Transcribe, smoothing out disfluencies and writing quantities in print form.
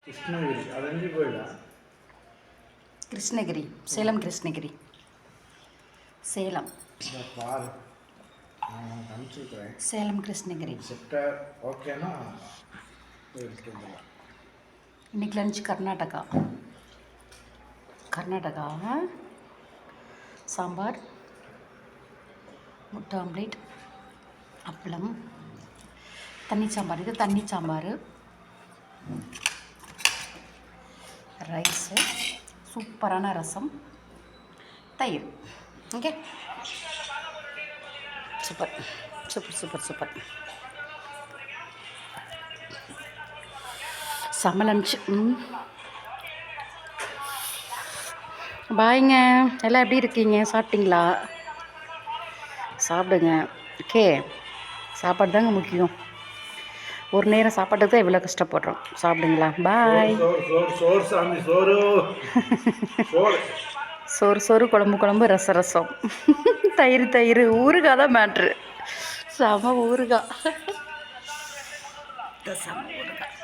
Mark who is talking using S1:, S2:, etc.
S1: கிருஷ்ணகிரி அது எங்கே போயிடா?
S2: கிருஷ்ணகிரி, சேலம் கிருஷ்ணகிரி, சேலம்.
S1: பாரு நான் அனுப்பிச்சுக்கிறேன்.
S2: சேலம் கிருஷ்ணகிரி.
S1: செட்டாக ஓகேனா போயிட்டு வந்துடலாம்.
S2: இன்றைக்கி லஞ்ச் கர்நாடகா. சாம்பார், முட்டை ஆம்லேட், அப்பளம், தண்ணி சாம்பார். இது தண்ணி சாம்பார், ரைஸு, சூப்பரான ரசம், தயிர். Okay, super super super super. செம்ம லஞ்ச். பாய்ங்க, எல்லாம் எப்படி இருக்கீங்க? சாப்பிட்டீங்களா? சாப்பிடுங்க. ஓகே, சாப்பாடு தாங்க முக்கியம். ஒரு நேரம் சாப்பாட்டுக்கு தான் இவ்வளோ கஷ்டப்படுறோம். சாப்பிடுங்களா? பாய். சோறு சோறு, குழம்பு குழம்பு, ரசம் ரசம், தயிர் தயிர், ஊறுகாய் தான் மேட்ரு. செம ஊறுகாய். செம ஊறுகாய்.